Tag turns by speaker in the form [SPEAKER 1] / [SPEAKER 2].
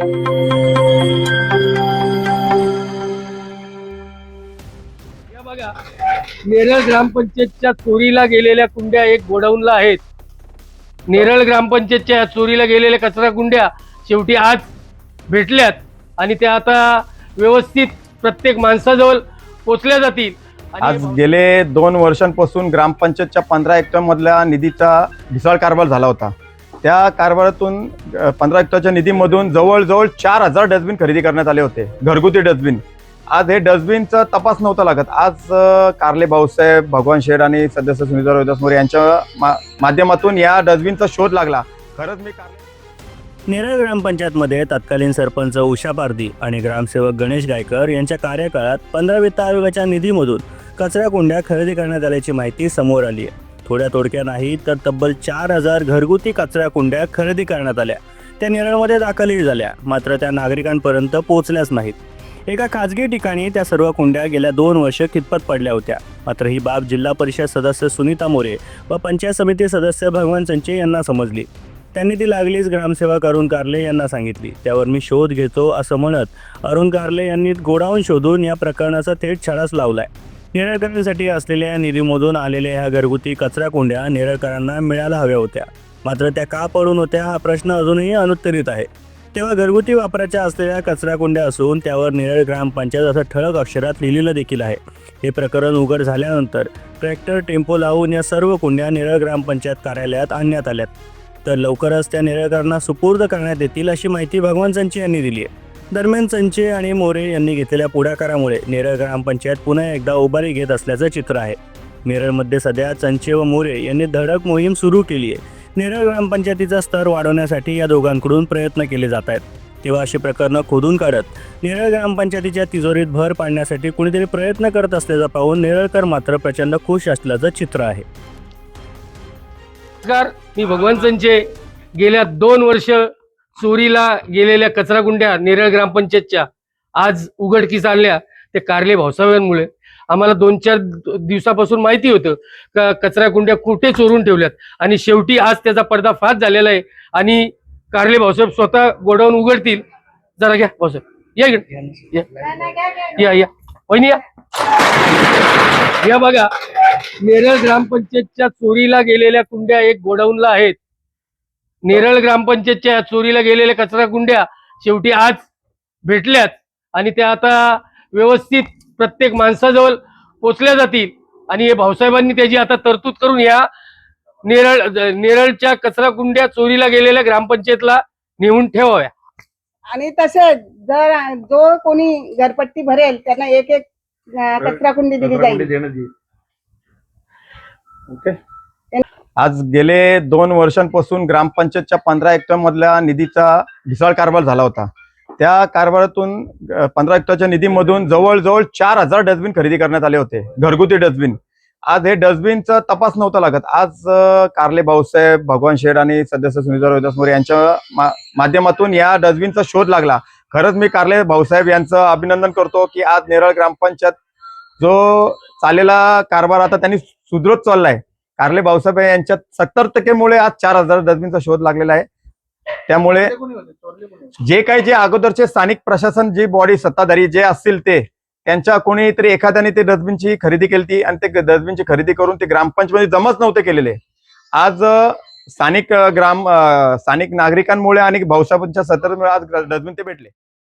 [SPEAKER 1] या बघा, नेरळ ग्रामपंचायतच्या चोरीला गेलेल्या कुंड्या एक गोडाऊनला आहेत. नेरळ ग्रामपंचायतच्या चोरीला गेलेल्या कचरा कुंड्या शेवटी आज भेटल्यात आणि त्या आता व्यवस्थित प्रत्येक माणसाजवळ पोचल्या जातील.
[SPEAKER 2] आज गेले 2 वर्षांपासून ग्रामपंचायतच्या 15 हेक्टर मधल्या निधीचा ढिसाळ कारभार झाला होता. त्या कारभारातून 15 हेक्टरच्या निधीमधून जवळजवळ 4000 डस्टबिन खरेदी करण्यात आले होते, घरगुती डस्टबिन. आज हे डस्टबिनचा तपास नव्हता लागत. आज कारले भाऊसाहेब, भगवान शेठ आणि सदस्य सुनीता रोहिदास मोरे यांच्या माध्यमातून या डस्टबिनचा शोध लागला. खरंच मी
[SPEAKER 3] नेरळ ग्रामपंचायतमध्ये तत्कालीन सरपंच उषा पारधी आणि ग्रामसेवक गणेश गायकर यांच्या कार्यकाळात 15 वित्त आयोगाच्या निधीमधून कचरा कुंड्या खरेदी करण्यात आल्याची माहिती समोर आली आहे. थोड्या तोडक्या नाही तर तब्बल 4000 घरगुती कचरा कुंड्या खरेदी करण्यात आल्या. त्या नेरळमध्ये दाखलही झाल्या, मात्र त्या नागरिकांपर्यंत पोहोचल्याच नाहीत. एका खाजगी ठिकाणी त्या सर्व कुंड्या गेल्या 2 वर्ष खितपत पडल्या होत्या. मात्र ही बाब जिल्हा परिषद सदस्य सुनीता मोरे व पंचायत समिती सदस्य भगवान संचे यांना समजली. त्यांनी ती लागलीच ग्रामसेवक अरुण कारले यांना सांगितली. त्यावर मी शोध घेतो असं म्हणत अरुण कारले यांनी गोडाऊन शोधून या प्रकरणाचा थेट छडाच लावलाय. नेरळकरांसाठी असलेल्या निधीमधून आलेल्या ह्या घरगुती कचरा कुंड्या नेरळकरांना मिळायला हव्या होत्या, मात्र त्या का पडून होत्या हा प्रश्न अजूनही अनुत्तरित आहे. तेव्हा घरगुती वापराच्या असलेल्या कचरा कुंड्या असून त्यावर नेरळ ग्रामपंचायत असं ठळक अक्षरात लिहिलेलं देखील आहे. हे प्रकरण उघड झाल्यानंतर ट्रॅक्टर, टेम्पो लावून या सर्व कुंड्या नेरळ ग्रामपंचायत कार्यालयात आणण्यात आल्यात. तर लवकरच त्या नेरळकरांना सुपूर्द करण्यात येतील अशी माहिती भगवान संचे यांनी दिली आहे. दरम्यान संचे आणि मोरे यांनी घेतलेल्या पुढाकारामुळे नेरळ ग्रामपंचायत पुन्हा एकदा उभारी घेत असल्याचं चित्र आहे. नेरळमध्ये सध्या संचे व मोरे यांनी धडक मोहीम सुरू केली आहे. नेरळ ग्रामपंचायतीचा स्तर वाढवण्यासाठी या दोघांकडून प्रयत्न केले जात आहेत. तेव्हा अशी प्रकरणं खोदून काढत नेरळ ग्रामपंचायतीच्या तिजोरीत भर पाडण्यासाठी कुणीतरी प्रयत्न करत असल्याचं पाहून नेरळकर मात्र प्रचंड खुश असल्याचं चित्र आहे.
[SPEAKER 1] मी भगवान संचे गेल्या 2 वर्ष चोरीला गेलेल्या कचरा कुंड्या नेरळ ग्रामपंचायतच्या आज उघडकीस आणल्या. ते कारले भाऊसाहेबांमुळे आम्हाला 2-4 दिवसापासून माहिती होतं का कचरा कुंड्या कुठे चोरून ठेवल्यात आणि शेवटी आज त्याचा पर्दाफाश झालेला आहे आणि कारले भाऊसाहेब स्वतः गोडाऊन उघडतील. जरा घ्या भाऊसाहेब, या इकडे, या वहिनी या बघा, नेरळ ग्रामपंचायतच्या चोरीला गेलेल्या कुंड्या एक गोडाऊनला आहेत. नेरळ ग्रामपंचायतच्या चोरीला गेलेल्या कचरा कुंड्या शेवटी आज भेटल्यात आणि त्या आता व्यवस्थित प्रत्येक माणसाजवळ पोचल्या जातील. आणि हे भाऊसाहेबांनी त्याची आता तरतूद करून या नेरळच्या कचरा कुंड्या चोरीला गेलेल्या ग्रामपंचायतला नेऊन ठेवाव्या.
[SPEAKER 4] आणि तसे जर जो कोणी घरपट्टी भरेल त्यांना एक कचरा कुंडी दिली जाईल.
[SPEAKER 2] आज गेले 2 वर्षांपासून ग्रामपंचायतच्या 15 हेक्टर मधल्या निधीचा ढिसाळ कारभार झाला होता. त्या कारभारातून 15 हेक्टरच्या निधीमधून जवळजवळ 4000 डस्टबिन खरेदी करण्यात आले होते, घरगुती डस्टबिन. आज हे डस्टबिनचा तपास नव्हता लागत. आज कारले भाऊसाहेब, भगवान शेठ आणि सदस्य सुनीता रोहिदास मोरे यांच्या माध्यमातून या डस्टबिनचा शोध लागला. खरंच मी कारले भाऊसाहेब यांचं अभिनंदन करतो की आज नेरळ ग्रामपंचायत जो चाललेला कारभार आता त्यांनी सुधरत चाललाय. कारले भाऊसाहेब यांच्या 70% मुळे आज 4000 डस्टबिनचा शोध लागलेला आहे. त्यामुळे जे अगोदरचे स्थानिक प्रशासन, जी बॉडी सत्ताधारी जे असतील ते त्यांच्या कोणीतरी एखाद्याने ते डस्टबिनची खरेदी केली आणि ते डस्टबिनची खरेदी करून ते ग्रामपंचायतीमध्ये जमाच नव्हते केलेले. आज स्थानिक नागरिकांमुळे आणि भाऊसाहेबांच्या सत्तेमुळे आज डस्टबिन ते भेटले.